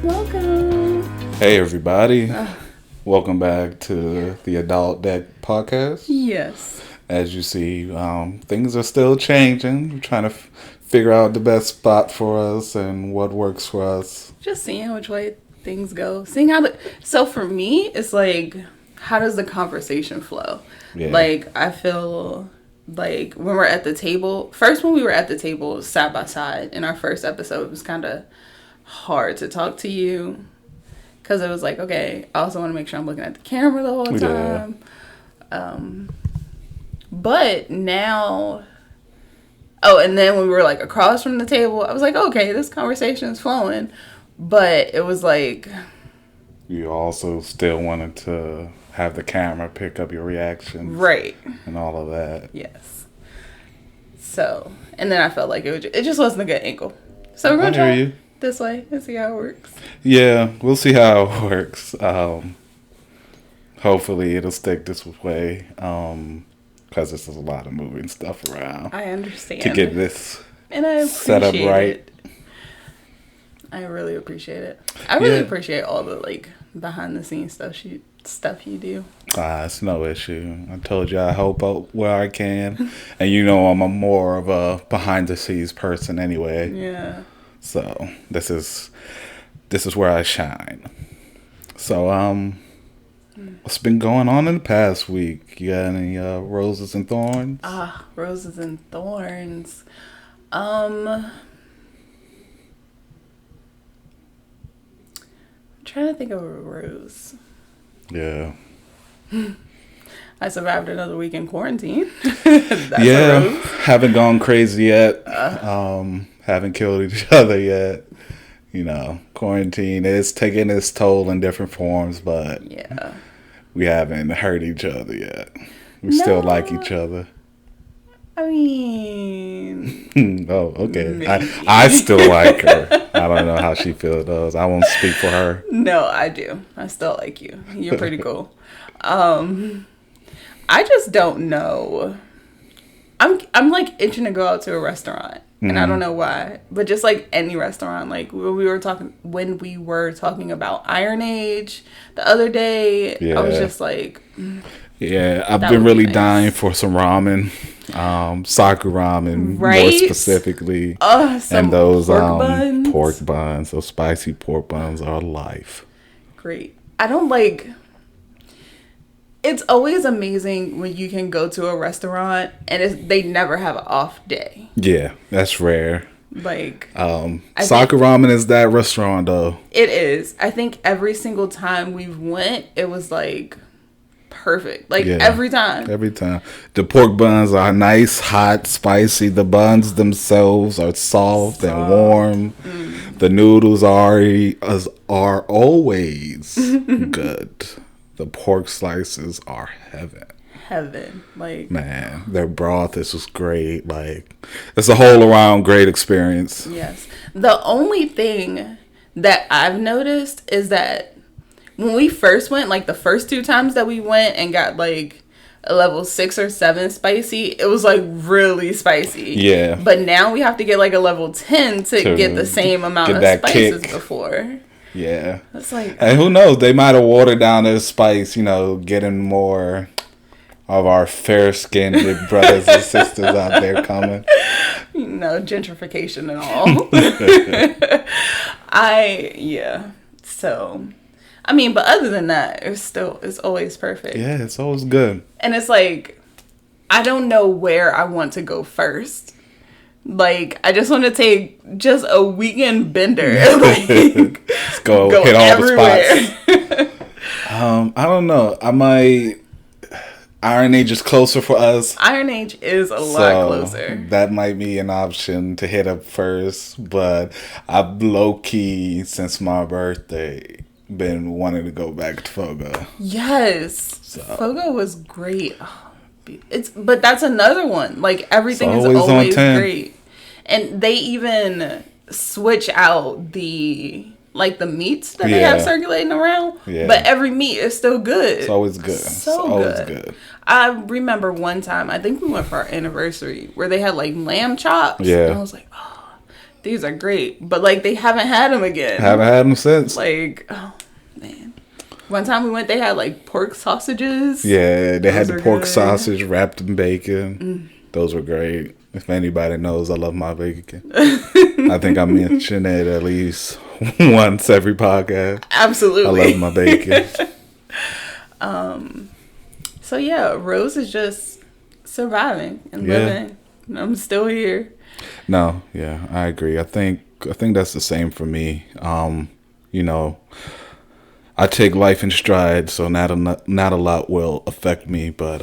Welcome. Hey everybody. Welcome back to the Adult Deck Podcast. Yes. As you see, things are still changing. We're trying to figure out the best spot for us and what works for us. Just seeing which way things go. Seeing how so for me, it's like, how does the conversation flow? Yeah. Like, I feel like when we're at the table, when we were at the table side by side in our first episode, it was kind of hard to talk to you. Because it was like, okay, I also want to make sure I'm looking at the camera the whole time. Yeah. But now... Oh, and then when we were, like, across from the table, I was like, okay, this conversation is flowing. But it was like... You also still wanted to have the camera pick up your reactions. Right. And all of that. Yes. So, and then I felt like it just wasn't a good angle. So we're going to try this way and see how it works. Yeah, we'll see how it works. Hopefully it'll stick this way. Because there's a lot of moving stuff around. I understand. To get this and I set up right. It. I really appreciate it. I really appreciate all the like behind the scenes stuff you do. It's no issue. I told you I help out where I can. And you know I'm a more of a behind the scenes person anyway. Yeah. So this is where I shine. So what's been going on in the past week? You got any roses and thorns? Roses and thorns. I'm trying to think of a rose. Yeah. I survived another week in quarantine. That's a rose. Haven't gone crazy yet. Haven't killed each other yet. You know, quarantine is taking its toll in different forms, but we haven't hurt each other yet. We still like each other. I mean... Oh, okay. I still like her. I don't know how she feels. I won't speak for her. No, I do. I still like you. You're pretty cool. I just don't know. I'm like itching to go out to a restaurant. And I don't know why, but just like any restaurant, like when we were talking about Iron Age the other day, I was just like, I've been really dying for some ramen, sake ramen, more specifically, and those pork buns. Those spicy pork buns are life. Great. I don't like. It's always amazing when you can go to a restaurant and they never have an off day. Yeah, that's rare. Like, sake ramen is that restaurant though. It is. I think every single time we went, it was like perfect. Like every time. Every time. The pork buns are nice, hot, spicy. The buns themselves are soft and warm. The noodles are always good. The pork slices are heaven. Like, man, their broth is just great. Like, it's a whole around great experience. Yes. The only thing that I've noticed is that when we first went, like the first 2 times that we went and got like a level 6 or 7 spicy, it was like really spicy. Yeah. But now we have to get like a level 10 to get the same amount of spices before. Yeah. It's like, and who knows? They might have watered down their spice, getting more of our fair-skinned brothers and sisters out there coming. Gentrification and all. So, I mean, but other than that, it's always perfect. Yeah, it's always good. And it's like, I don't know where I want to go first. Like, I just want to take just a weekend bender. Like, let's go hit everywhere. All the spots. I don't know. I might... Iron Age is closer for us. Iron Age is a lot closer. That might be an option to hit up first. But I've low-key, since my birthday, been wanting to go back to Fogo. Yes. So. Fogo was great. But that's another one. Like, everything is always great. And they even switch out the meats that they have circulating around. Yeah. But every meat is still good. It's always good. Always good. I remember one time, I think we went for our anniversary, where they had like lamb chops. Yeah. And I was like, oh, these are great. But, like, they haven't had them again. Haven't had them since. Like, oh, man. One time we went, they had, like, pork sausages. Yeah, they had the pork sausage wrapped in bacon. Those were great. If anybody knows, I love my bacon. I think I mention it at least once every podcast. Absolutely. I love my bacon. So, yeah, Rose is just surviving and living. I'm still here. No, yeah, I agree. I think that's the same for me. You know, I take life in stride, so not a lot will affect me, but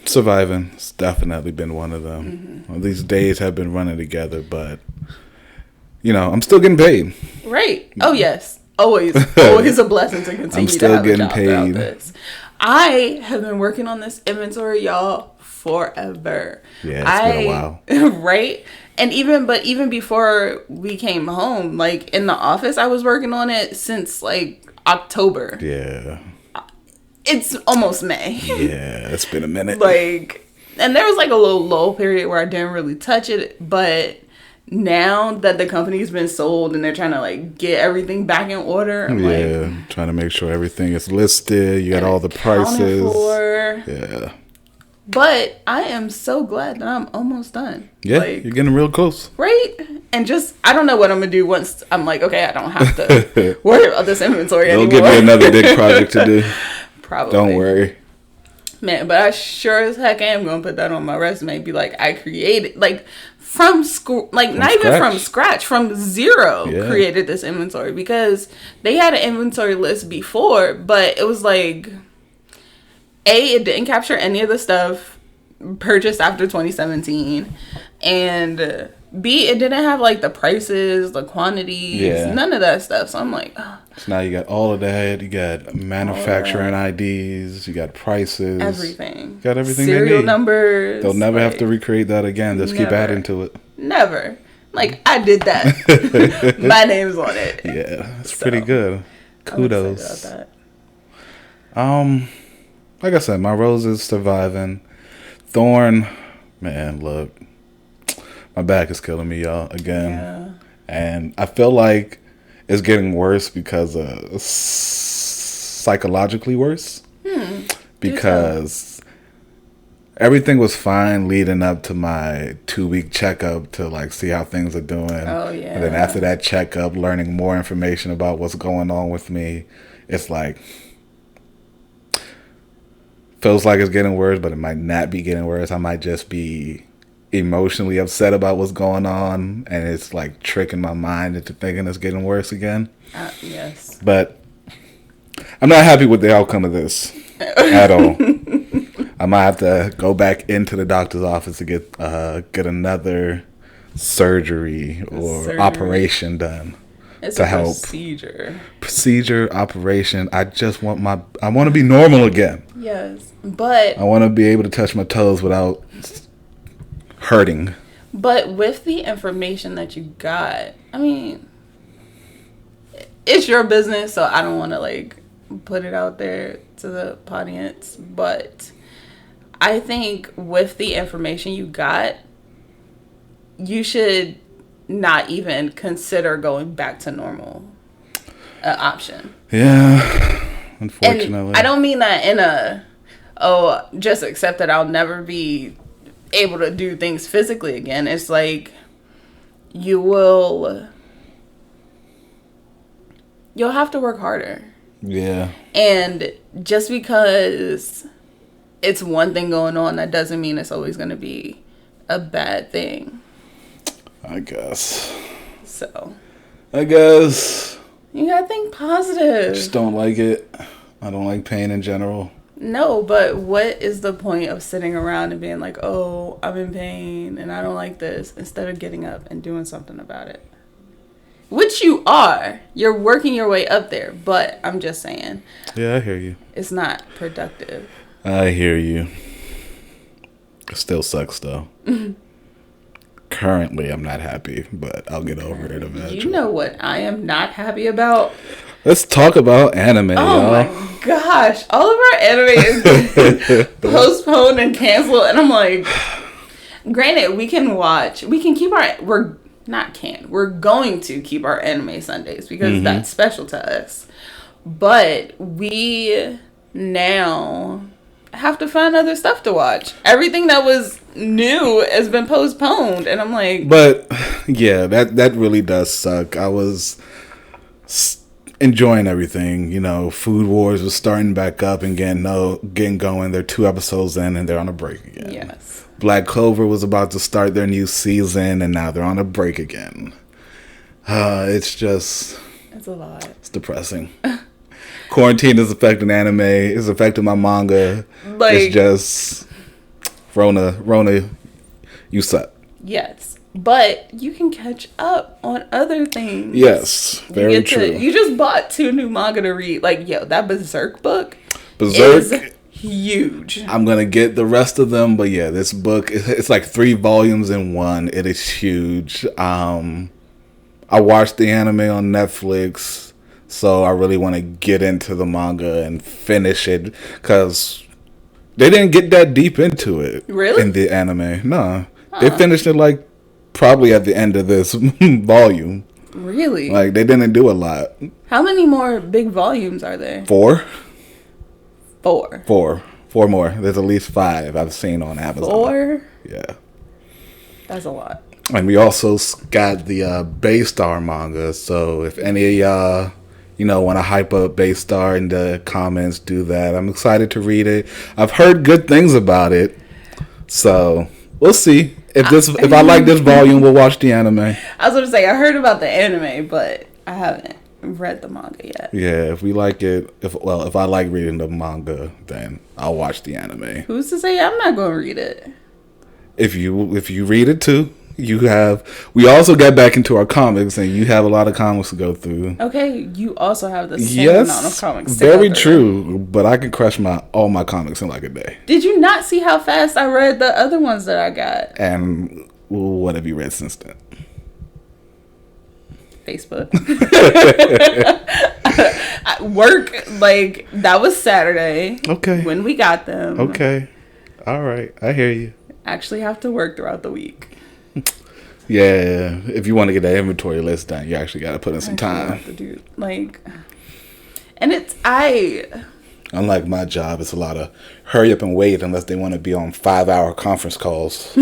surviving has definitely been one of them. Well, these days have been running together, but you know, I'm still getting paid. Right. Oh yes. Always a blessing to continue I'm still to have getting a job paid. This. I have been working on this inventory, y'all, forever. Yeah, it's been a while. Right? And even before we came home, like in the office, I was working on it since like October. Yeah. It's almost May. Yeah, it's been a minute. Like, and there was like a little lull period where I didn't really touch it, but now that the company's been sold and they're trying to like get everything back in order, I'm like, trying to make sure everything is listed. You got all the prices. Yeah. But I am so glad that I'm almost done. Yeah, like, you're getting real close. Right? And just, I don't know what I'm going to do once I'm like, okay, I don't have to worry about this inventory anymore. They'll give you another big project to do. Probably. Don't worry. Man, but I sure as heck am going to put that on my resume. Be like, I created, like, from school, like, not even from scratch, from zero, created this inventory. Because they had an inventory list before, but it was like, A, it didn't capture any of the stuff purchased after 2017. And B, it didn't have, like, the prices, the quantities, none of that stuff. So I'm like, oh. So now you got all of that. You got manufacturing IDs. You got prices. Everything. You got everything Serial they need. Numbers. They'll never have to recreate that again. Just keep adding to it. Never. Like, I did that. My name's on it. Yeah, that's pretty good. Kudos. I'm excited about that. Like I said, my Rose is surviving. Thorn, man, look. My back is killing me, y'all, again. Yeah. And I feel like it's getting worse because psychologically worse. Because everything was fine leading up to my 2-week checkup to like see how things are doing. Oh, yeah. And then after that checkup, learning more information about what's going on with me, it's like, feels like it's getting worse, but it might not be getting worse. I might just be emotionally upset about what's going on, and it's like tricking my mind into thinking it's getting worse again. Yes. But I'm not happy with the outcome of this at all. I might have to go back into the doctor's office to get another surgery or operation done. It's to a help. Procedure, operation. I want to be normal again. Yes, but I want to be able to touch my toes without hurting. But with the information that you got, I mean, it's your business, so I don't want to like put it out there to the audience, but I think with the information you got, you should not even consider going back to normal option. Yeah, unfortunately. And I don't mean that in a, just accept that I'll never be able to do things physically again. It's like you'll have to work harder. Yeah. And just because it's one thing going on, that doesn't mean it's always going to be a bad thing. I guess. So. I guess. You gotta think positive. I just don't like it. I don't like pain in general. No, but what is the point of sitting around and being like, oh, I'm in pain and I don't like this, instead of getting up and doing something about it? Which you are. You're working your way up there, but I'm just saying. Yeah, I hear you. It's not productive. I hear you. It still sucks, though. Currently, I'm not happy, but I'll get over it eventually. You know what I am not happy about? Let's talk about anime, y'all. Oh my gosh. All of our anime is postponed and canceled, and I'm like, granted, we can keep not can. We're going to keep our anime Sundays because that's special to us. But we now have to find other stuff to watch. Everything that was new has been postponed, and I'm like, but yeah, that really does suck. I was enjoying everything. You know, Food Wars was starting back up and getting going. They're 2 episodes in and they're on a break again. yes. Black Clover was about to start their new season and now they're on a break again. It's a lot. It's depressing. Quarantine is affecting anime. It's affecting my manga. Like, it's just Rona, you suck. Yes, but you can catch up on other things. Yes, very true. You just bought 2 new manga to read. Like, yo, that Berserk book is huge. I'm gonna get the rest of them, but yeah, this book it's like 3 volumes in one. It is huge. I watched the anime on Netflix. So I really want to get into the manga and finish it because they didn't get that deep into it. Really? In the anime. No. They finished it like probably at the end of this volume. Really? Like they didn't do a lot. How many more big volumes are there? 4? 4. 4 more. There's at least 5 I've seen on Amazon. 4? Yeah. That's a lot. And we also got the Baystar manga. So if any of y'all want to hype up Baystar in the comments, do that. I'm excited to read it. I've heard good things about it. So we'll see. If I like this volume, we'll watch the anime. I was going to say, I heard about the anime, but I haven't read the manga yet. Yeah, if we like it, if I like reading the manga, then I'll watch the anime. Who's to say I'm not going to read it? If you read it too. We also got back into our comics, and you have a lot of comics to go through. Okay, you also have the same amount of comics. Very true, but I can crush all my comics in like a day. Did you not see how fast I read the other ones that I got? And what have you read since then? Facebook. Work, like, that was Saturday. Okay. When we got them. Okay. All right, I hear you. Actually have to work throughout the week. Yeah, if you want to get that inventory list done, you actually got to put in some time. Unlike my job, it's a lot of hurry up and wait unless they want to be on 5-hour conference calls.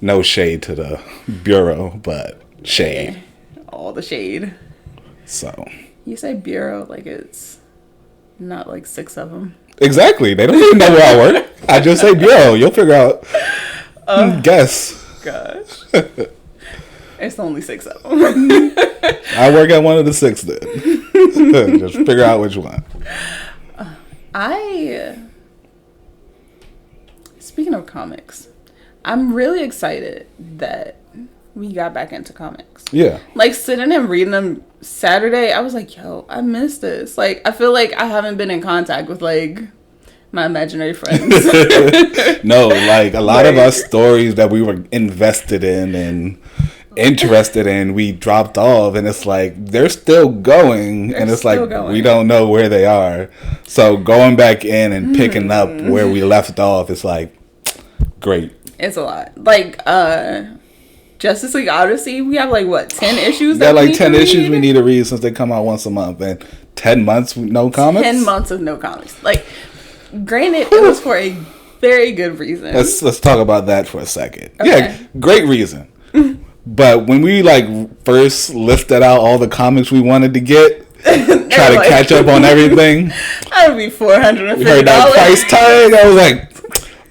No shade to the bureau, but shade. All the shade. So. You say bureau like it's not like 6 of them. Exactly. They don't even know where I work. I just say bureau. You'll figure out. Guess. Gosh. It's only 6 of them. I work at one of the 6 then. Just figure out which one. Speaking of comics, I'm really excited that we got back into comics. Yeah. Like, sitting and reading them Saturday, I was like, yo, I miss this. Like, I feel like I haven't been in contact with, like, my imaginary friends. No, like, a lot of our stories that we were invested in and interested in, we dropped off, and it's like, they're still going, we don't know where they are. So going back in and picking up where we left off, it's like, great. It's a lot. Like, Justice League Odyssey, we have like, what, 10 issues? Yeah, like 10 issues we need to read since they come out once a month, and 10 months with no comics? 10 months of no comics. Like, granted, it was for a very good reason. Let's talk about that for a second. Okay. Yeah, great reason. But when we like first listed out all the comics we wanted to get, try to catch up on everything, that would be $450. You heard that price tag? I was like,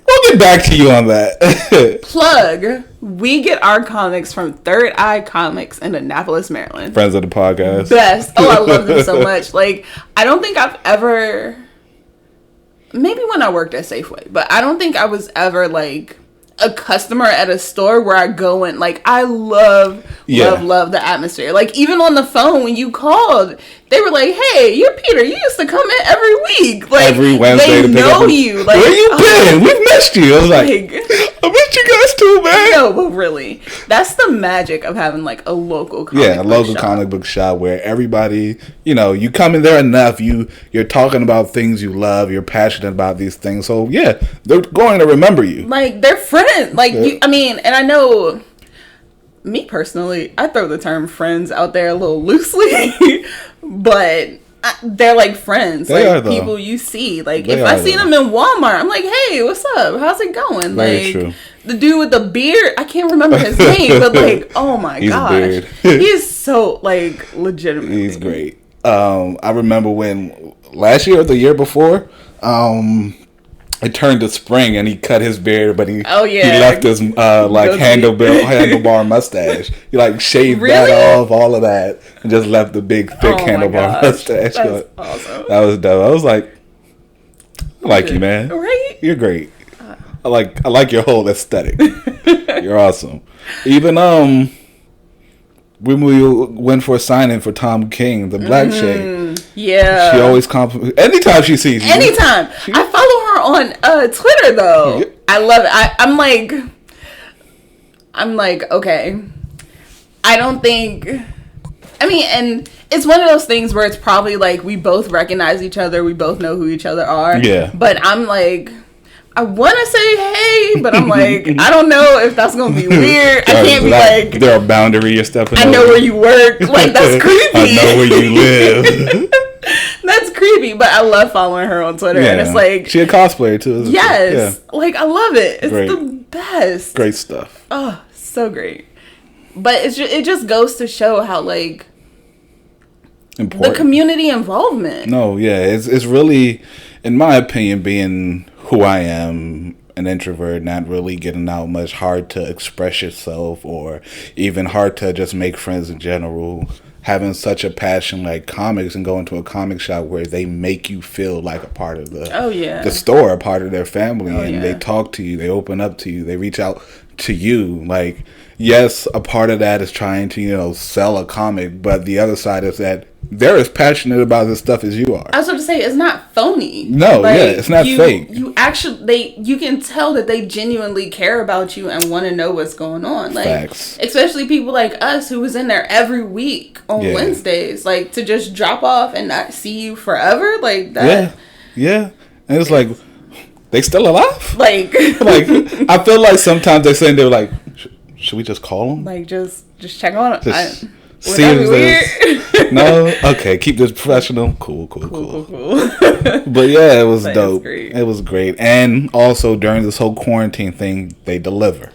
we'll get back to you on that. Plug. We get our comics from Third Eye Comics in Annapolis, Maryland. Friends of the podcast. Best. Oh, I love them so much. Like, I don't think I've ever... Maybe when I worked at Safeway, but I don't think I was ever, like, a customer at a store where I go and, like, I love the atmosphere. Like, even on the phone when you called, they were like, hey, you're Peter. You used to come in every week. Like, every Wednesday they to pick know up you. Like, where you been? We've missed you. I was like, I missed you guys too, man. No, but really, that's the magic of having, like, a local comic book shop where everybody, you come in there enough, you're talking about things you love, you're passionate about these things, so yeah, they're going to remember you. Like, they're friends. Like, and I know me personally, I throw the term friends out there a little loosely, but they're like friends. They like are, though. people you see. Like They if I are, see though. them in Walmart, I'm like, hey, what's up? How's it going? Very like true. the dude with the beard, I can't remember his name, but like, oh my He's a gosh. beard. He is so like legitimately. He's great. I remember when last year or the year before, it turned to spring and he cut his beard, but he left his handlebar mustache. He like shaved Really? that off, all of that, and just left the big thick handlebar mustache. That's awesome. That was dope. I was like, I like you, man. Right? You're great. I like your whole aesthetic. You're awesome. Even when we went for a sign-in for Tom King, the black chick. Yeah. She always compliments. Anytime she sees you. Anytime. I follow her on Twitter, though. Yeah. I love it. I'm like, okay. I don't think... I mean, and it's one of those things where it's probably like we both recognize each other. We both know who each other are. Yeah. But I'm like... I want to say hey, but I'm like, I don't know if that's going to be weird. I can't be like... There a boundary you're stepping I know where you work. Like, that's creepy. I know where you live. That's creepy, but I love following her on Twitter. And it's like... She a cosplayer, too, isn't yes. she? Yeah. Like, I love it. It's Great. the best. Great stuff. Oh, so great. But it just goes to show how, like... Important. The community involvement. No, yeah. It's really, in my opinion, being who I am, an introvert, not really getting out much, hard to express yourself or even hard to just make friends in general. Having such a passion like comics and going to a comic shop where they make you feel like a part of the store, a part of their family, and they talk to you, they open up to you, they reach out to you. Like, yes, a part of that is trying to, sell a comic, but the other side is that they're as passionate about this stuff as you are. I was going to say, it's not phony. No, like, it's not fake. You actually, you can tell that they genuinely care about you and want to know what's going on. Like, facts. Especially people like us who was in there every week on Wednesdays. Like, to just drop off and not see you forever, like that. Yeah. And it's like, they still alive? Like, I feel like sometimes they say, they're like, should we just call them? Like, just check on it. See if weird? No? Okay, keep this professional. Cool. But yeah, it was dope. It was great. And also during this whole quarantine thing, they deliver.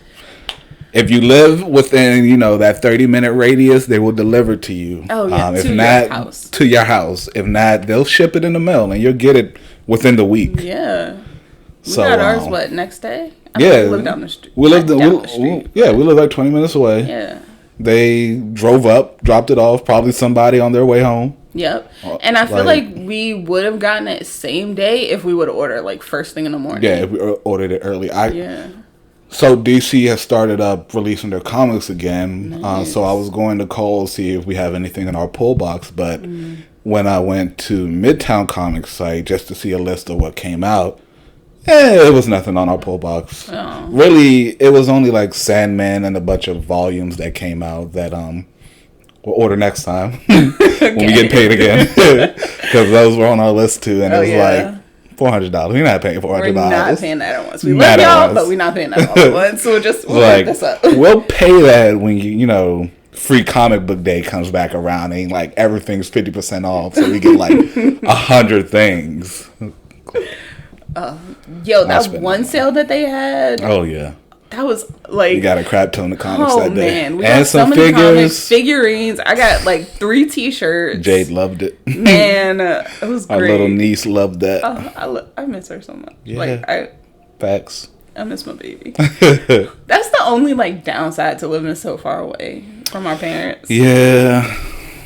If you live within, that 30-minute radius, they will deliver to you. Oh, yeah, if to not, your house. To your house. If not, they'll ship it in the mail, and you'll get it within the week. Yeah. We got ours, next day? We live down the street. We live like 20 minutes away. Yeah. They drove up, dropped it off, probably somebody on their way home. Yep. And I feel like we would have gotten it same day if we would have ordered like first thing in the morning. Yeah, if we ordered it early. So DC has started up releasing their comics again. Nice. So I was going to call see if we have anything in our pull box, but when I went to Midtown Comics site just to see a list of what came out, it was nothing on our pull box. Oh. Really, it was only like Sandman and a bunch of volumes that came out that we'll order next time when we get paid again, because those were on our list too, and it was like $400. We're not paying $400. We're not paying that at once. We love y'all, but we're not paying that all at once. So we'll like, this up. We'll pay that when free comic book day comes back around and like everything's 50% off, so we get like 100 things. That one sale that they had. Oh yeah. That was like you got a crap ton of comics that day. Man, we got some figures, figurines. I got like 3 T-shirts. Jade loved it. Man, it was great. Our little niece loved that. I miss her so much. Yeah. Facts. I miss my baby. That's the only like downside to living so far away from our parents. Yeah.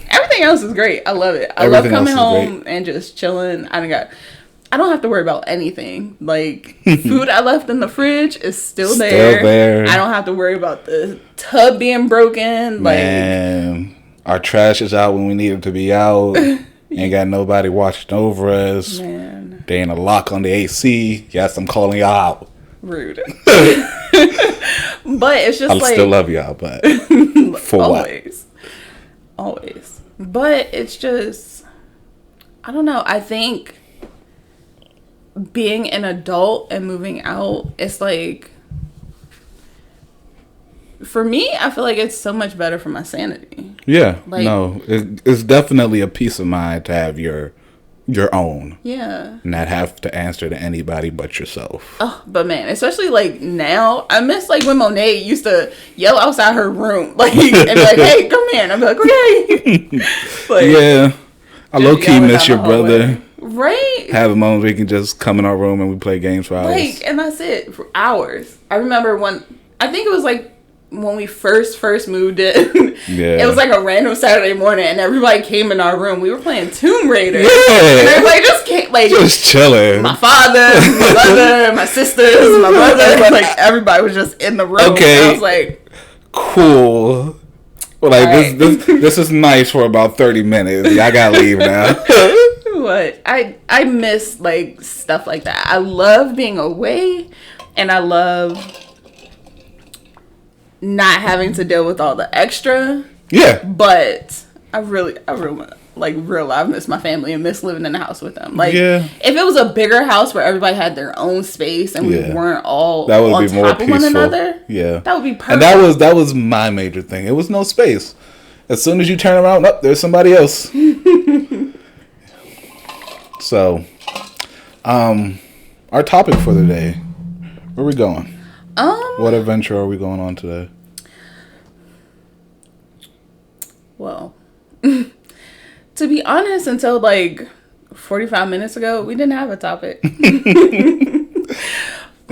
Everything else is great. I love it. I love coming home and just chilling. I don't have to worry about anything. Like, food I left in the fridge is still there. I don't have to worry about the tub being broken. Man, our trash is out when we need it to be out. Ain't got nobody watching over us. Man. There ain't a lock on the AC. Yes, I'm calling y'all out. Rude. But it's just I still love y'all, but for always. What? Always. But it's just, I don't know. I think being an adult and moving out, it's like for me, I feel like it's so much better for my sanity. Yeah. Like, no, it's definitely a peace of mind to have your own. Yeah. Not have to answer to anybody but yourself. Oh, but man, especially like now, I miss like when Monet used to yell outside her room, like, and be like, "Hey, come here," and I'd be like, "Okay." Like, yeah, I low key miss your brother. Right? Have moments where you can just come in our room and we play games for hours. Like, and that's it for hours. I remember I think it was like when we first moved in. Yeah. It was like a random Saturday morning, and everybody came in our room. We were playing Tomb Raider. Yeah. And everybody just came, like, just chilling. My father, my mother, my sisters, my brother, like everybody was just in the room. Okay. And I was like, cool. Well, like right. this is nice for about 30 minutes. I gotta leave now. What? I miss like stuff like that. I love being away, and I love not having to deal with all the extra. Yeah. But I really like real life miss my family and miss living in the house with them. Like, yeah. If it was a bigger house where everybody had their own space and we weren't all that would on be top more of peaceful. one another, that would be perfect. And that was my major thing. It was no space. As soon as you turn around, there's somebody else. So, our topic for the day. Where are we going? What adventure are we going on today? Well, to be honest, until like 45 minutes ago, we didn't have a topic. It'd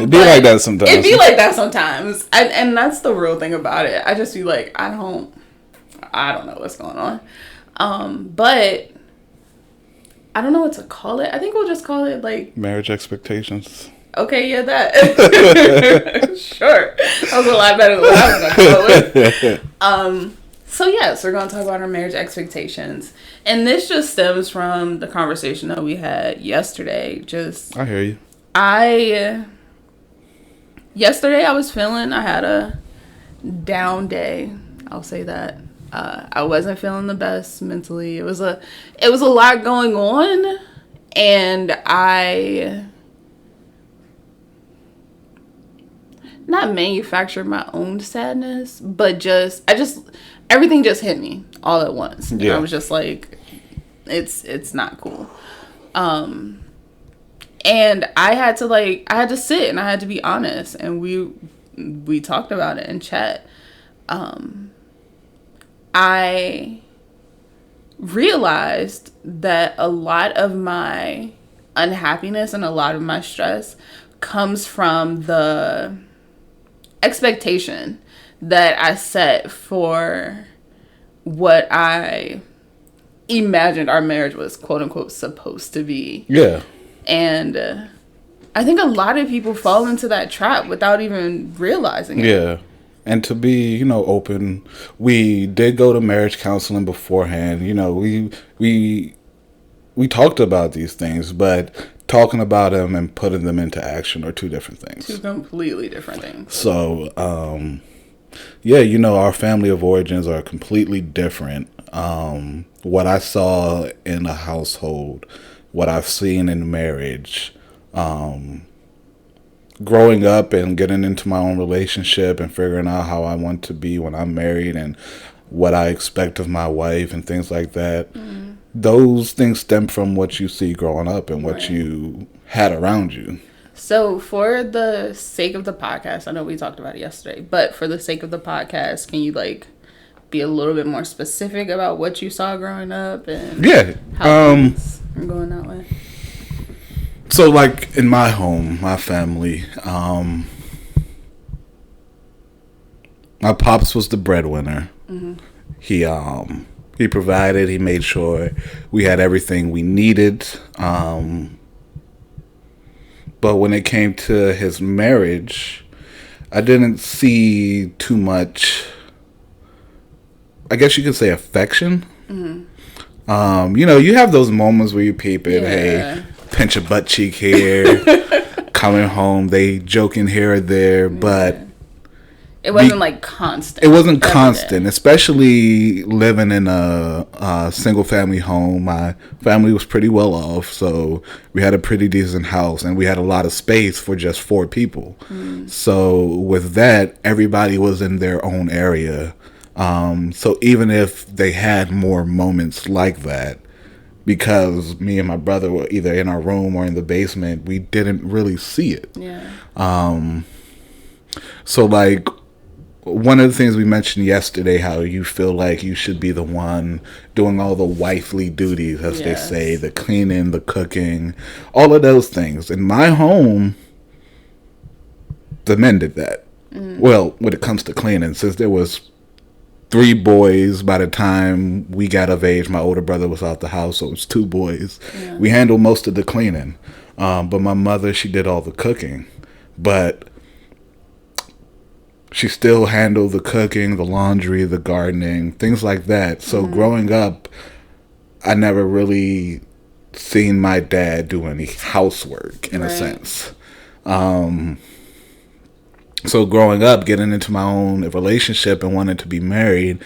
be like that sometimes. It'd be like that sometimes. And that's the real thing about it. I just be like, I don't know what's going on. But I don't know what to call it. I think we'll just call it like marriage expectations. Okay, yeah, that. Sure. That was a lot better than what I was going to call it. So yes, we're going to talk about our marriage expectations. And this just stems from the conversation that we had yesterday. I hear you. Yesterday I was I had a down day. I'll say that. I wasn't feeling the best mentally. It was a lot going on, and I not manufactured my own sadness, but everything just hit me all at once. Yeah. And I was just like, it's not cool. And I had to sit and I had to be honest, and we talked about it in chat. I realized that a lot of my unhappiness and a lot of my stress comes from the expectation that I set for what I imagined our marriage was, quote unquote, supposed to be. Yeah. And I think a lot of people fall into that trap without even realizing it. Yeah. And to be, open, we did go to marriage counseling beforehand. We talked about these things, but talking about them and putting them into action are two different things. Two completely different things. So, our family of origins are completely different. What I saw in a household, what I've seen in marriage, growing up and getting into my own relationship and figuring out how I want to be when I'm married and what I expect of my wife and things like that. Mm-hmm. Those things stem from what you see growing up and what you had around you. So for the sake of the podcast, I know we talked about it yesterday, but for the sake of the podcast, can you be a little bit more specific about what you saw growing up and how things are going that way? So, in my home, my family, my pops was the breadwinner. Mm-hmm. He provided. He made sure we had everything we needed. But when it came to his marriage, I didn't see too much, I guess you could say, affection. Mm-hmm. You have those moments where you peep it, hey, pinch a butt cheek here, coming home, they joking here or there, but It wasn't like constant. It wasn't constant, especially living in a single family home. My family was pretty well off, so we had a pretty decent house, and we had a lot of space for just 4 people. So with that, everybody was in their own area. So even if they had more moments like that, because me and my brother were either in our room or in the basement, we didn't really see it. Yeah. So like, one of the things we mentioned yesterday, how you feel like you should be the one doing all the wifely duties, as they say, the cleaning, the cooking, all of those things. In my home, the men did that. Well, when it comes to cleaning, since there was 3 boys by the time we got of age, my older brother was out the house, so it was 2 boys. We handled most of the cleaning. But my mother, she did all the cooking. But she still handled the cooking, the laundry, the gardening, things like that. So growing up, I never really seen my dad do any housework in a sense. So growing up, getting into my own relationship and wanting to be married,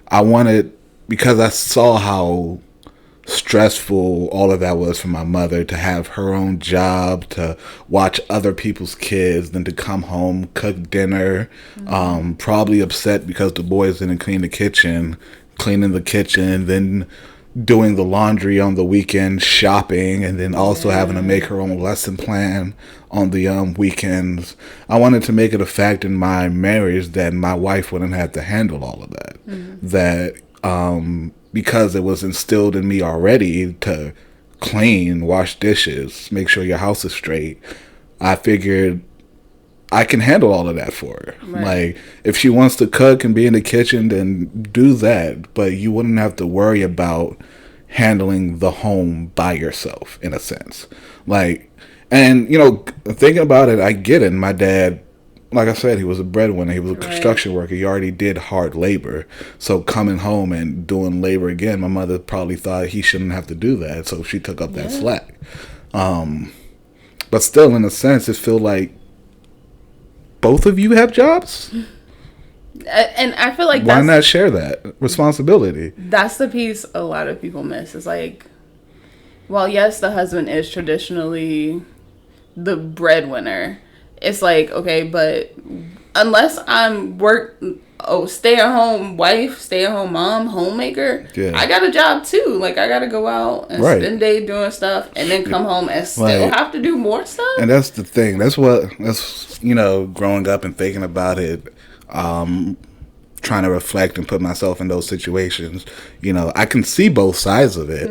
I wanted, because I saw how stressful all of that was for my mother, to have her own job, to watch other people's kids, then to come home, cook dinner, probably upset because the boys didn't clean the kitchen, cleaning the kitchen, then doing the laundry on the weekend, shopping, and then also having to make her own lesson plan on the weekends. I wanted to make it a fact in my marriage that my wife wouldn't have to handle all of that. That because it was instilled in me already to clean, wash dishes, make sure your house is straight, I figured I can handle all of that for her. Like, if she wants to cook and be in the kitchen, then do that. But you wouldn't have to worry about handling the home by yourself, in a sense. Like, and, you know, thinking about it, I get it. My dad, like I said, he was a breadwinner. He was a construction worker. He already did hard labor. So coming home and doing labor again, my mother probably thought he shouldn't have to do that. So she took up that slack. But still, in a sense, it feels like both of you have jobs. And I feel like why not share that responsibility? That's the piece a lot of people miss. It's like, well, yes, the husband is traditionally the breadwinner. It's like, okay, but unless I'm stay-at-home wife, stay-at-home mom, homemaker, I got a job too. Like, I got to go out and spend day doing stuff and then come home and still have to do more stuff. And that's the thing. That's, you know, growing up and thinking about it, trying to reflect and put myself in those situations. You know, I can see both sides of it.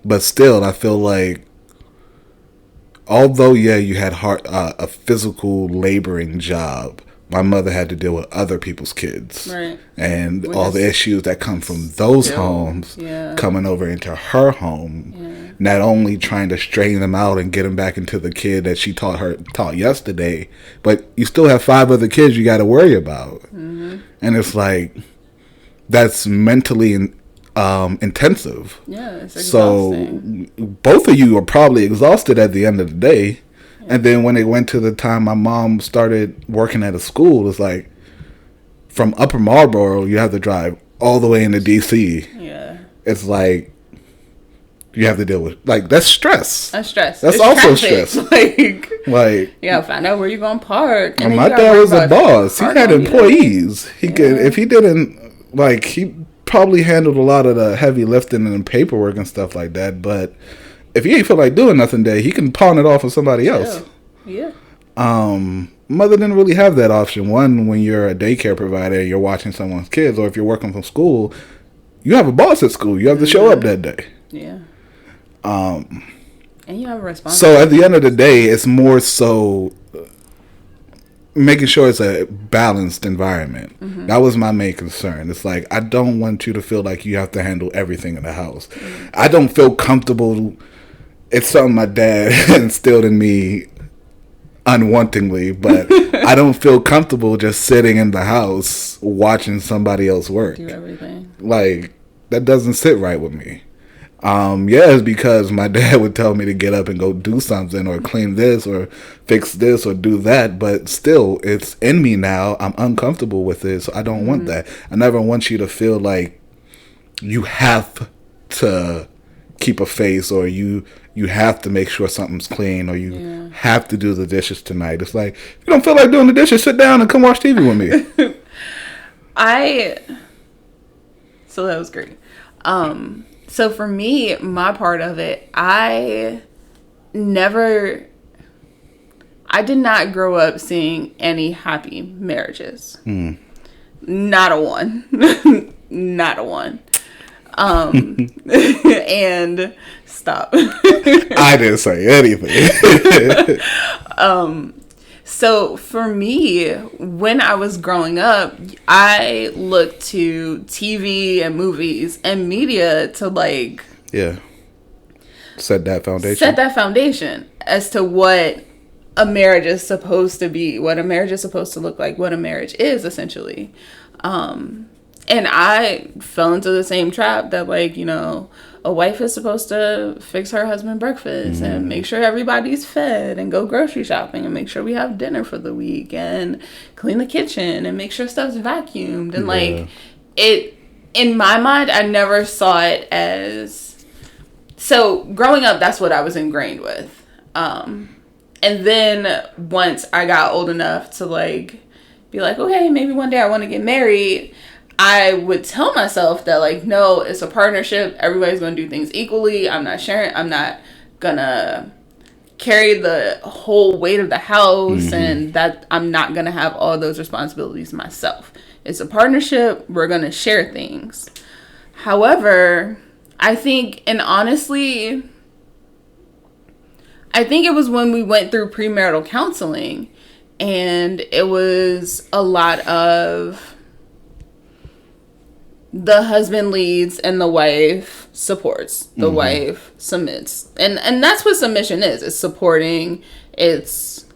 But still, I feel like, although, you had a physical laboring job, my mother had to deal with other people's kids. And all the issues that come from those homes coming over into her home. Not only trying to straighten them out and get them back into the kid that she taught yesterday, but you still have 5 other kids you got to worry about. And it's like, that's mentally intensive. It's exhausting. So both of you are probably exhausted at the end of the day. And then when it went to the time my mom started working at a school, it's like, from Upper Marlboro, you have to drive all the way into D.C. It's like, you have to deal with, like, that's stress. That's stress. That's it's also traffic. stress. Like, you gotta find out where you're gonna park. And my dad was a boss. He had employees. He could, if he didn't, like, he probably handled a lot of the heavy lifting and paperwork and stuff like that. But if he ain't feel like doing nothing today, he can pawn it off on somebody else. Mother didn't really have that option. One, when you're a daycare provider, you're watching someone's kids, or if you're working from school, you have a boss at school. You have to show up that day. And you have a responsibility. So at the end of the day, it's more so making sure it's a balanced environment. That was my main concern. It's like, I don't want you to feel like you have to handle everything in the house. I don't feel comfortable. It's something my dad instilled in me unwantingly, but I don't feel comfortable just sitting in the house watching somebody else work. Do everything. Like, that doesn't sit right with me. Yeah, it's because my dad would tell me to get up and go do something or clean this or fix this or do that. But still, it's in me now. I'm uncomfortable with it, so I don't want that. I never want you to feel like you have to keep a face or you have to make sure something's clean or you have to do the dishes tonight. It's like, if you don't feel like doing the dishes, sit down and come watch TV with me. So that was great. So for me, my part of it, I did not grow up seeing any happy marriages. Not a one. Not a one. And stop. I didn't say anything. So for me, when I was growing up, I looked to TV and movies and media to like set that foundation as to what a marriage is supposed to be, what a marriage is supposed to look like, what a marriage is essentially. And I fell into the same trap that, like, you know, a wife is supposed to fix her husband breakfast and make sure everybody's fed and go grocery shopping and make sure we have dinner for the week and clean the kitchen and make sure stuff's vacuumed. And, like, in my mind, I never saw it as... So, growing up, that's what I was ingrained with. And then once I got old enough to, like, be like, okay, maybe one day I want to get married... I would tell myself that, like, no, it's a partnership. Everybody's going to do things equally. I'm not sharing. I'm not going to carry the whole weight of the house and that I'm not going to have all those responsibilities myself. It's a partnership. We're going to share things. However, I think, and honestly, I think it was when we went through premarital counseling and it was a lot of... the husband leads and the wife supports. The wife submits. And that's what submission is. It's supporting. It's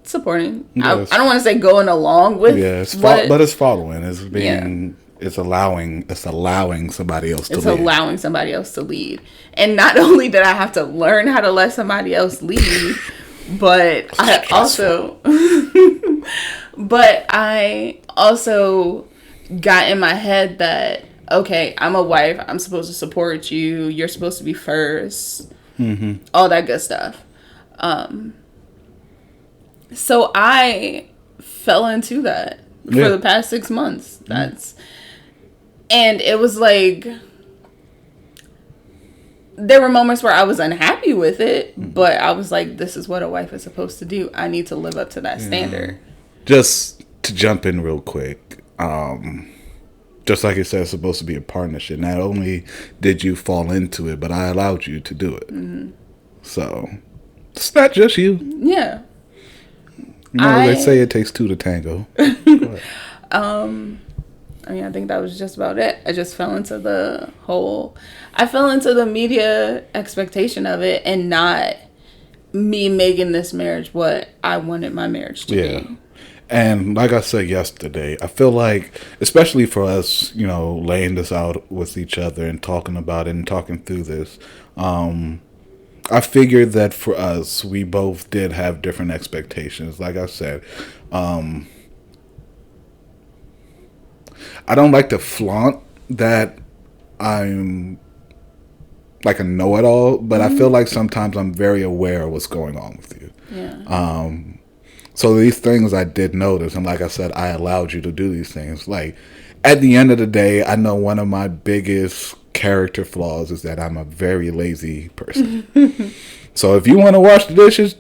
supporting. Yes. I don't want to say going along with. Yeah, but it's following. It's being. Yeah. It's allowing somebody else to lead. It's allowing somebody else to lead. And not only did I have to learn how to let somebody else lead, but I also... But I also got in my head that, okay, I'm a wife. I'm supposed to support you. You're supposed to be first. All that good stuff. So I fell into that for the past 6 months. And it was like, there were moments where I was unhappy with it, but I was like, this is what a wife is supposed to do. I need to live up to that standard. Just to jump in real quick, just like you said, it's supposed to be a partnership. Not only did you fall into it, but I allowed you to do it. So, it's not just you. Yeah. You know, they say it takes two to tango. I mean, I think that was just about it. I just fell into I fell into the media expectation of it and not me making this marriage what I wanted my marriage to be. And like I said yesterday, I feel like, especially for us, you know, laying this out with each other and talking about it and talking through this, I figured that for us, we both did have different expectations. Like I said, I don't like to flaunt that I'm like a know-it-all, but I feel like sometimes I'm very aware of what's going on with you. Yeah. So these things I did notice, and like I said, I allowed you to do these things. Like, at the end of the day, I know one of my biggest character flaws is that I'm a very lazy person. So if you want to wash the dishes,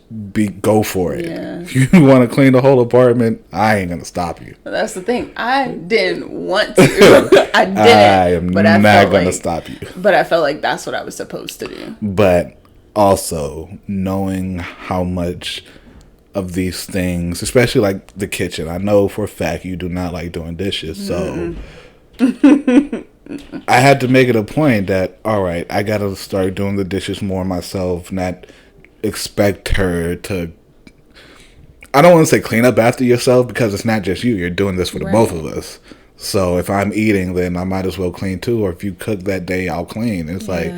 go for it. Yeah. If you want to clean the whole apartment, I ain't going to stop you. That's the thing. I didn't want to. I didn't. I am not going to stop you. But I felt like that's what I was supposed to do. But also, knowing how much of these things, especially like the kitchen, I know for a fact you do not like doing dishes. So I had to make it a point that, all right, I got to start doing the dishes more myself, not expect her to, I don't want to say clean up after yourself, because it's not just you. You're doing this for the both of us. So if I'm eating, then I might as well clean too. Or if you cook that day, I'll clean. It's like,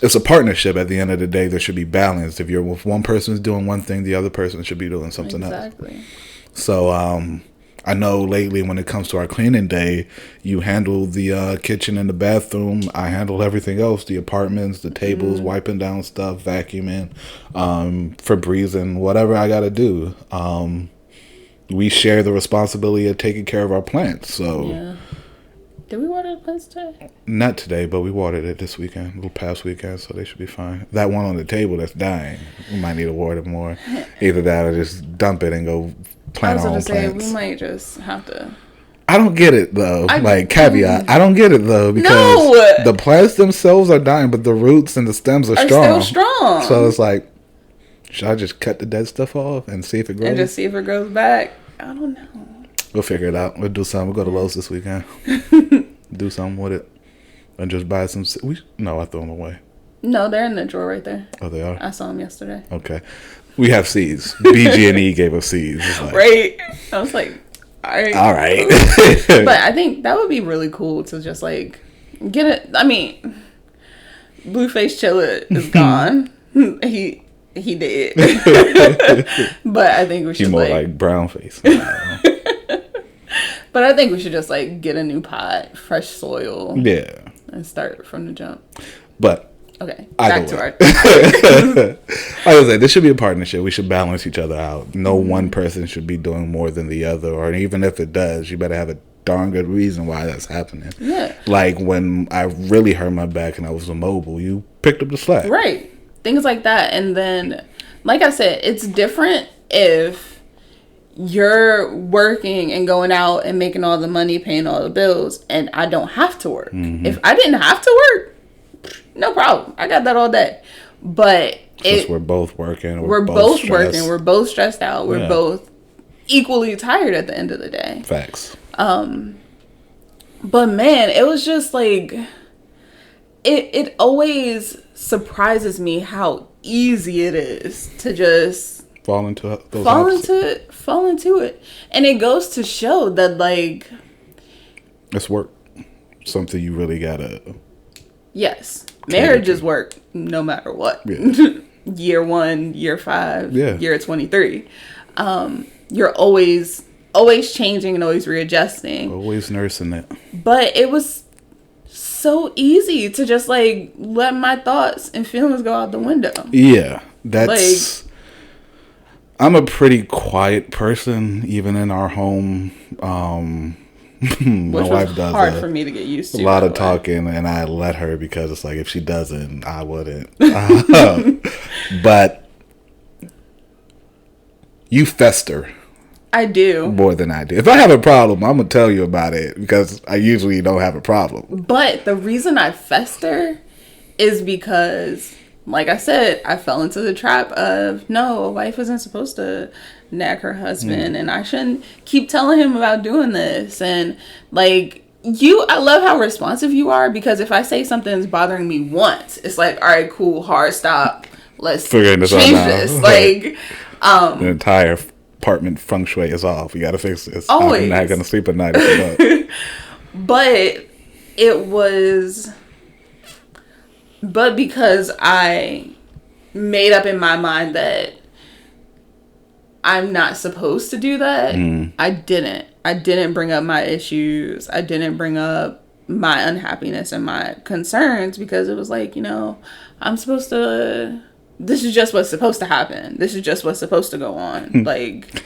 it's a partnership. At the end of the day, there should be balance. If one person's doing one thing, the other person should be doing something else. So I know lately when it comes to our cleaning day, you handle the kitchen and the bathroom. I handle everything else, the apartments, the tables, wiping down stuff, vacuuming, Febrezing, whatever I got to do. We share the responsibility of taking care of our plants. So, did we water the plants today? Not today, but we watered it this weekend, the past weekend, so they should be fine. That one on the table that's dying, we might need to water more. Either that or just dump it and go plant our own plants. We might just have to. I don't get it though. Caveat. I don't get it though because the plants themselves are dying, but the roots and the stems are strong. Still strong. So it's like, should I just cut the dead stuff off and see if it grows? And just see if it grows back. I don't know. We'll figure it out. We'll do something. We'll go to Lowe's this weekend. Do something with it. And just buy some. No, I throw them away. No, they're in the drawer right there. Oh, they are? I saw them yesterday. Okay. We have seeds. BG&E gave us seeds. Like, right. I was like, all right. But I think that would be really cool to just like get it. I mean, Blueface Chilla is gone. He did. But I think we should more like brown face. But I think we should just like get a new pot, fresh soil. Yeah. And start from the jump. But okay. Back to our like I said, this should be a partnership. We should balance each other out. No one person should be doing more than the other, or even if it does, you better have a darn good reason why that's happening. Yeah. Like when I really hurt my back and I was immobile, you picked up the slack. Right. Things like that. And then, like I said, it's different if you're working and going out and making all the money, paying all the bills, and I don't have to work. If I didn't have to work, no problem. I got that all day. But we're both working. We're both working. We're both stressed out. We're both equally tired at the end of the day. Facts. But man, it was just like it always surprises me how easy it is to just fall into it. And it goes to show that like it's work. Something you really gotta. Yes. Marriage is work no matter what. Yeah. Year 1, year 5, year 23. You're always changing and always readjusting. Always nursing it. But it was so easy to just like let my thoughts and feelings go out the window. Yeah. That's like, I'm a pretty quiet person, even in our home. My wife does hard for me to get used to. A lot of talking, and I let her because it's like if she doesn't, I wouldn't. But you fester. I do. More than I do. If I have a problem, I'm going to tell you about it because I usually don't have a problem. But the reason I fester is because, like I said, I fell into the trap of, no, a wife isn't supposed to nag her husband and I shouldn't keep telling him about doing this. And like, I love how responsive you are because if I say something's bothering me once, it's like, all right, cool, hard stop. Let's change this. Like, the entire apartment feng shui is off. We gotta fix this. Always. I'm not gonna sleep at night if you don't. But because I made up in my mind that I'm not supposed to do that, I didn't bring up my issues. I didn't bring up my unhappiness and my concerns because it was like, I'm supposed to. This is just what's supposed to happen. This is just what's supposed to go on. Like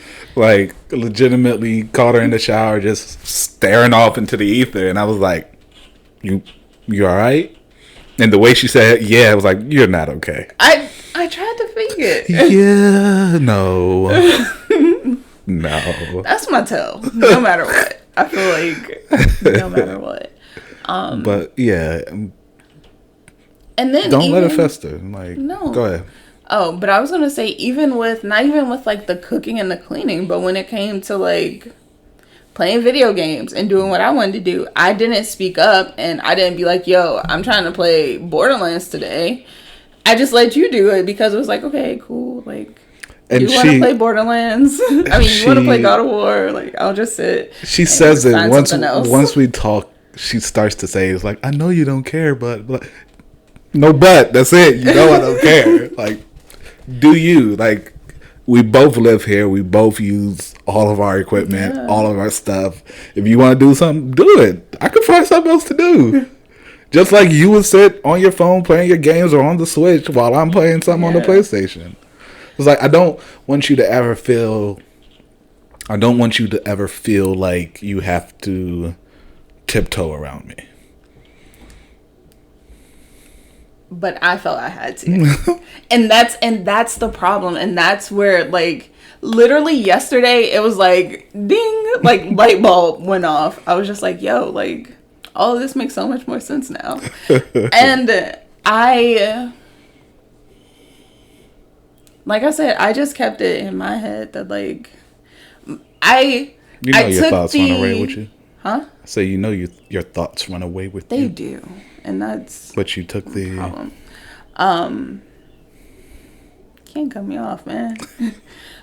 legitimately caught her in the shower, just staring off into the ether, and I was like, "You all right?" And the way she said, "Yeah," I was like, "You're not okay." I tried to fake it. Yeah, no, no. That's my tell. No matter what, I feel like no matter what. But yeah. And then don't let it fester. Like, no. Go ahead. Oh, but I was gonna say not even with like the cooking and the cleaning, but when it came to like playing video games and doing what I wanted to do, I didn't speak up and I didn't be like, "Yo, I'm trying to play Borderlands today." I just let you do it because it was like, okay, cool, like. And you want to play Borderlands? I mean, you want to play God of War? Like, I'll just sit. She says it once we talk. She starts to say, "It's like I know you don't care, but no, but that's it. You know I don't care. Like, do you like?" We both live here. We both use all of our equipment, all of our stuff. If you want to do something, do it. I can find something else to do. Just like you would sit on your phone playing your games or on the Switch while I'm playing something on the PlayStation. It's like I don't want you to ever feel like you have to tiptoe around me. But I felt I had to. and that's the problem. And that's where, like, literally yesterday it was like ding, like light bulb went off. I was just like, yo, like, all of this makes so much more sense now. And like I said, I just kept it in my head that, like, your thoughts run away with you. Huh? So your thoughts run away with you. They you. do. And that's but you took the problem. Can't cut me off, man.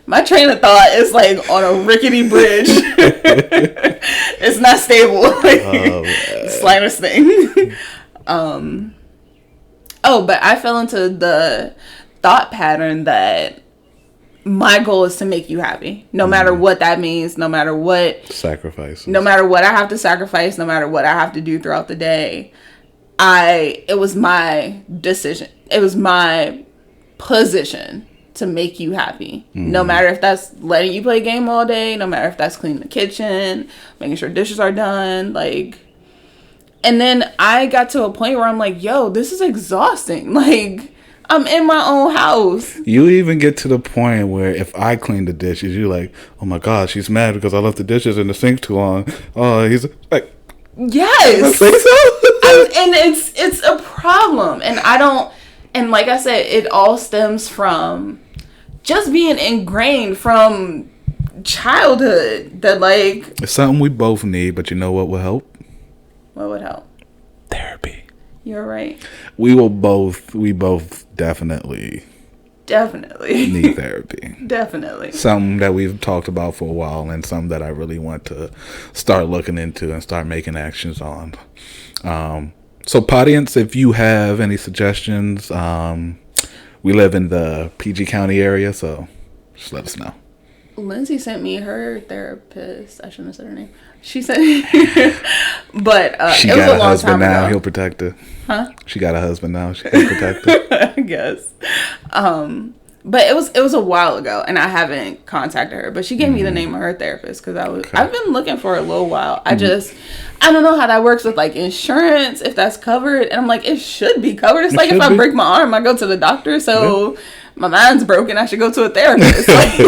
My train of thought is like on a rickety bridge. It's not stable. Slightest thing. But I fell into the thought pattern that my goal is to make you happy, no matter what that means, no matter what sacrifices, no matter what I have to sacrifice, no matter what I have to do throughout the day. It was my decision. It was my position to make you happy. No matter if that's letting you play a game all day, no matter if that's cleaning the kitchen, making sure dishes are done, like. And then I got to a point where I'm like, yo, this is exhausting. Like, I'm in my own house. You even get to the point where if I clean the dishes, you're like, oh my God, she's mad because I left the dishes in the sink too long. Oh, he's like, yes. I think so. And it's a problem. And I don't, and like I said, it all stems from just being ingrained from childhood that, like, it's something we both need, but you know what will help? What would help? Therapy. You're right. We both definitely need therapy. Definitely. Something that we've talked about for a while and something that I really want to start looking into and start making actions on. So, audience, if you have any suggestions, we live in the PG County area, so just let us know. Lindsay sent me her therapist. I shouldn't have said her name. She said, but she it was got a a long husband time now. ago. He'll protect her. Huh? She got a husband now. She can protect her. I guess. But it was a while ago, and I haven't contacted her. But she gave me the name of her therapist because I've been looking for a little while. I don't know how that works with, like, insurance, if that's covered. And I'm like, it should be covered. It's like if I break my arm, I go to the doctor. So my mind's broken, I should go to a therapist. Like,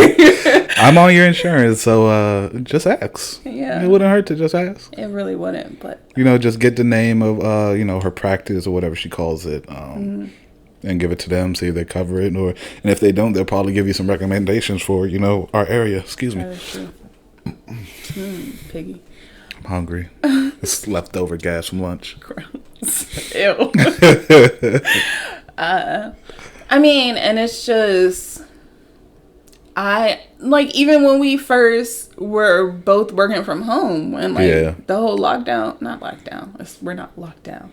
I'm on your insurance, so just ask. Yeah, it wouldn't hurt to just ask. It really wouldn't, but just get the name of her practice or whatever she calls it, and give it to them, see if they cover it, and if they don't, they'll probably give you some recommendations for our area. Excuse me. That is true. Piggy. I'm hungry. It's leftover gas from lunch. Gross. Ew. I mean, and it's just, even when we first were both working from home, when, like, the whole we're not locked down.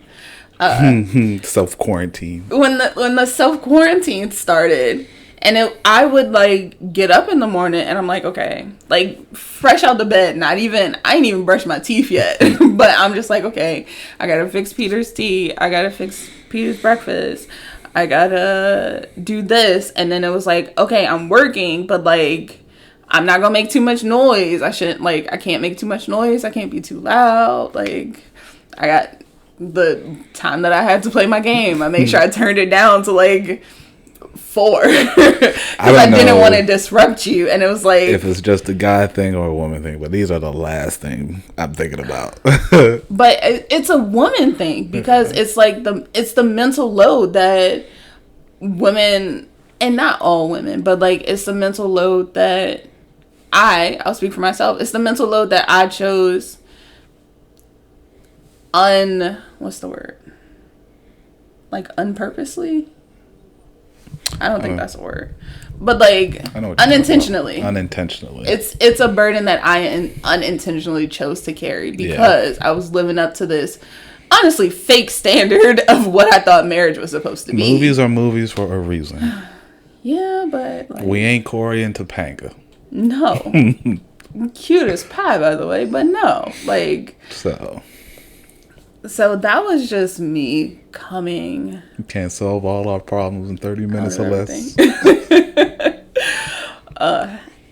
Self-quarantine. When the self-quarantine started, and I would, like, get up in the morning, and I'm like, okay, like, fresh out the bed, I ain't even brushed my teeth yet, but I'm just like, okay, I gotta fix Peter's tea, I gotta fix Peter's breakfast, I gotta do this. And then it was like, okay, I'm working, but, like, I'm not gonna make too much noise. I can't make too much noise. I can't be too loud. Like, I got the time that I had to play my game. I made sure I turned it down to, like, 4. Because I didn't want to disrupt you. And it was like, if it's just a guy thing or a woman thing, but these are the last thing I'm thinking about. But it's a woman thing, because it's like it's the mental load that women, and not all women, but, like, it's the mental load that I'll speak for myself. It's the mental load that I chose what's the word? Like, unpurposely? I don't think that's a word. But like unintentionally. Unintentionally. It's a burden that I unintentionally chose to carry because I was living up to this honestly fake standard of what I thought marriage was supposed to be. Movies are movies for a reason. Yeah, but like, we ain't Corey and Topanga. No. Cute as pie, by the way, but no. Like So that was just me coming. You can't solve all our problems in 30 minutes or less.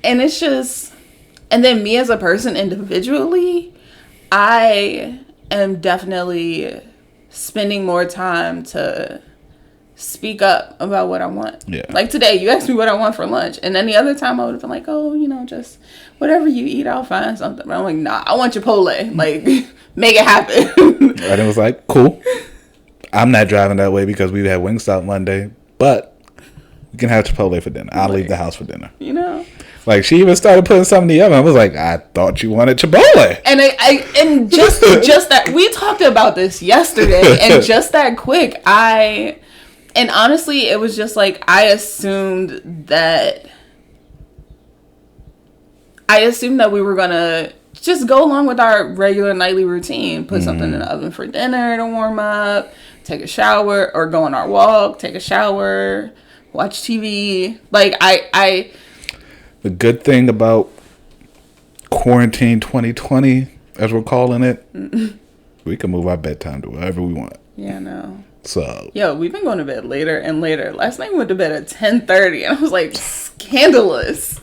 And it's just, and then me as a person individually, I am definitely spending more time to speak up about what I want. Yeah. Like today, you asked me what I want for lunch, and then the other time I would have been like, oh, just whatever you eat, I'll find something. But I'm like, nah, I want Chipotle. Like, make it happen. And it was like, cool. I'm not driving that way because we had Wingstop Monday, but we can have Chipotle for dinner. I'll leave the house for dinner. Like, she even started putting something in the oven. I was like, I thought you wanted Chipotle. And and just that, we talked about this yesterday, and just that quick, and honestly, it was just like, I assumed that we were gonna just go along with our regular nightly routine, put something in the oven for dinner to warm up, take a shower, or go on our walk, take a shower, watch TV. Like, the good thing about quarantine 2020, as we're calling it, we can move our bedtime to wherever we want. Yeah, no. So, we've been going to bed later and later. Last night we went to bed at 10:30, and I was like, scandalous.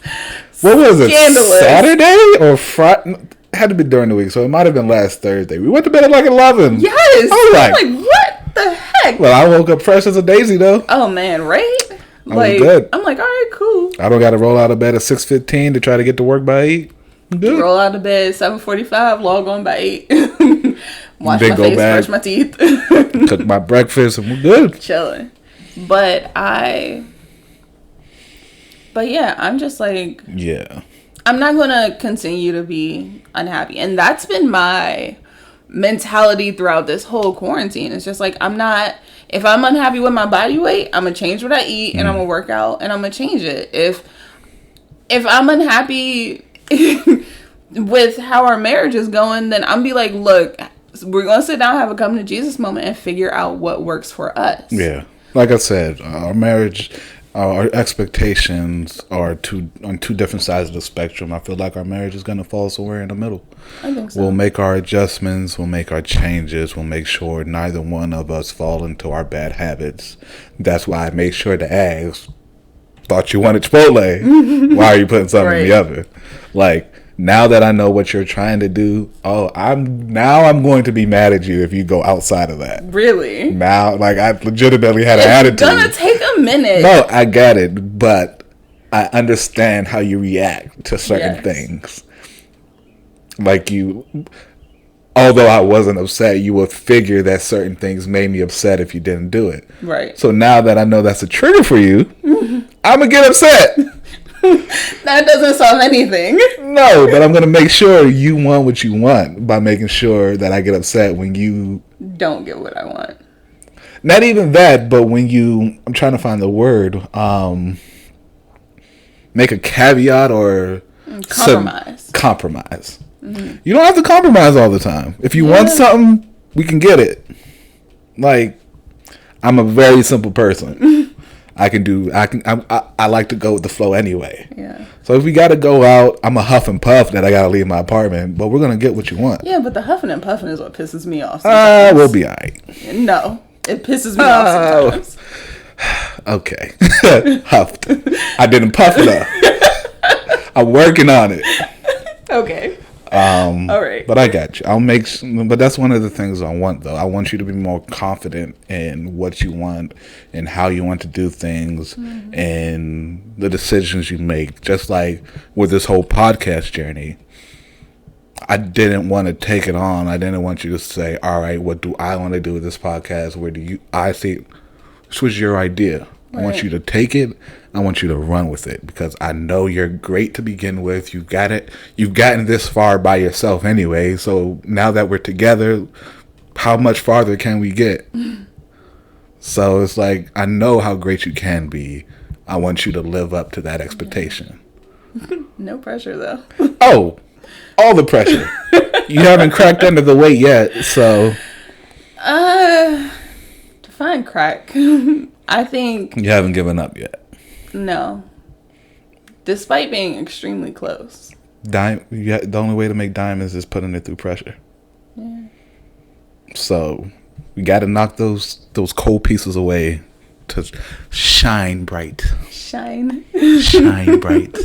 What was it? Saturday or Friday? It had to be during the week, so it might have been last Thursday. We went to bed at like 11. Yes. I was like, what the heck? Well, I woke up fresh as a daisy, though. Oh, man, right? Like, good. I'm like, all right, cool. I don't got to roll out of bed at 6:15 to try to get to work by 8. Good. Roll out of bed 7:45, log on by 8. Wash my face, brush my teeth. Cook my breakfast, and we're good. Chilling. But yeah, I'm just like... Yeah. I'm not going to continue to be unhappy. And that's been my mentality throughout this whole quarantine. It's just like, if I'm unhappy with my body weight, I'm going to change what I eat, and I'm going to work out, and I'm going to change it. If I'm unhappy with how our marriage is going, then I'm be like, look, we're going to sit down, have a come to Jesus moment, and figure out what works for us. Yeah. Like I said, our marriage, our expectations are on two different sides of the spectrum. I feel like our marriage is going to fall somewhere in the middle. I think so. We'll make our adjustments. We'll make our changes. We'll make sure neither one of us fall into our bad habits. That's why I make sure to ask, thought you wanted Chipotle. Why are you putting something in the oven? Like, now that I know what you're trying to do, I'm going to be mad at you if you go outside of that. Really? Now, like, I legitimately had an attitude. It's gonna take a minute. No, I get it, but I understand how you react to certain things. Like, although I wasn't upset, you would figure that certain things made me upset if you didn't do it. Right. So now that I know that's a trigger for you, I'm gonna get upset. That doesn't solve anything. No, but I'm going to make sure you want what you want by making sure that I get upset when you don't get what I want. Not even that, but when I'm trying to find the word, make a caveat or compromise. Mm-hmm. You don't have to compromise all the time. If you want something, we can get it. Like, I'm a very simple person. I like to go with the flow anyway. Yeah. So if we got to go out, I'm a huff and puff that I got to leave my apartment, but we're going to get what you want. Yeah, but the huffing and puffing is what pisses me off. We'll be all right. No, it pisses me off sometimes. Okay. Huffed. I didn't puff enough. I'm working on it. Okay. All right. But I got you. But that's one of the things I want, though. I want you to be more confident in what you want and how you want to do things and the decisions you make. Just like with this whole podcast journey, I didn't want to take it on. I didn't want you to say, all right, what do I want to do with this podcast? I see this was your idea. Right. I want you to take it. I want you to run with it because I know you're great to begin with. You've got it. You've gotten this far by yourself anyway. So now that we're together, how much farther can we get? So it's like, I know how great you can be. I want you to live up to that expectation. No pressure, though. Oh, all the pressure. You haven't cracked under the weight yet, so. Define crack. I think. You haven't given up yet. No. Despite being extremely close. The only way to make diamonds is putting it through pressure. Yeah. So, we got to knock those cold pieces away to shine bright. Shine bright.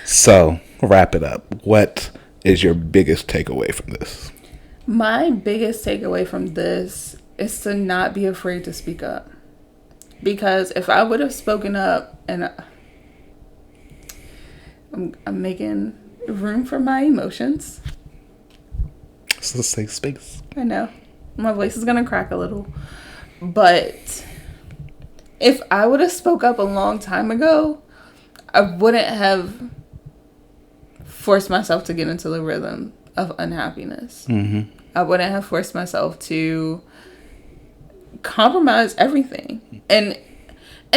So, wrap it up. What is your biggest takeaway from this? My biggest takeaway from this is to not be afraid to speak up. Because if I would have spoken up, and I'm making room for my emotions. It's a safe space. I know. My voice is going to crack a little. But if I would have spoke up a long time ago, I wouldn't have forced myself to get into the rhythm of unhappiness. Mm-hmm. I wouldn't have forced myself to compromise everything. And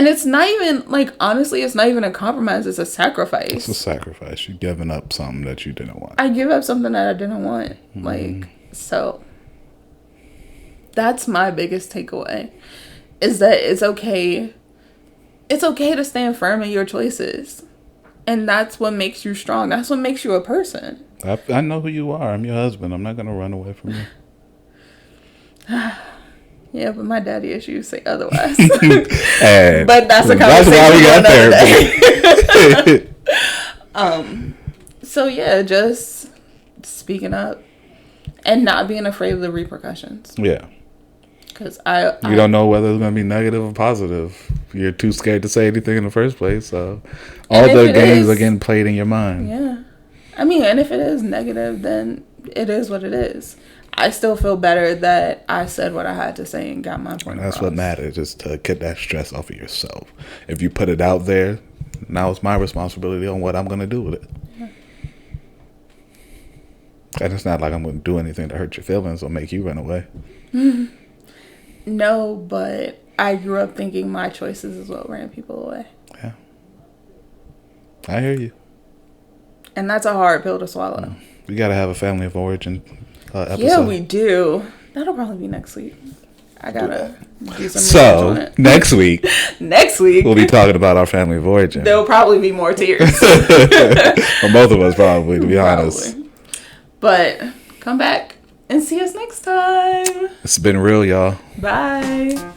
it's not even, like, honestly, it's not even a compromise. It's a sacrifice. It's a sacrifice. You're giving up something that you didn't want. I give up something that I didn't want. Mm-hmm. Like, so that's my biggest takeaway, is that it's okay. It's okay to stand firm in your choices. And that's what makes you strong. That's what makes you a person. I know who you are. I'm your husband. I'm not going to run away from you. Yeah, but my daddy issues say otherwise. And but that's a conversation. That's why we got there. So yeah, just speaking up and not being afraid of the repercussions. Yeah. Because you don't know whether it's going to be negative or positive. You're too scared to say anything in the first place. So all the games are getting played in your mind. Yeah. I mean, and if it is negative, then it is what it is. I still feel better that I said what I had to say and got my point across. That's what matters, is to get that stress off of yourself. If you put it out there, now it's my responsibility on what I'm going to do with it. Yeah. And it's not like I'm going to do anything to hurt your feelings or make you run away. No, but I grew up thinking my choices is what ran people away. Yeah. I hear you. And that's a hard pill to swallow. We got to have a family of origin episode. Yeah, we do. That'll probably be next week. I got to do some research on it. Next week, we'll be talking about our family of origin. There'll probably be more tears. For both of us, probably, to be honest. But come back and see us next time. It's been real, y'all. Bye.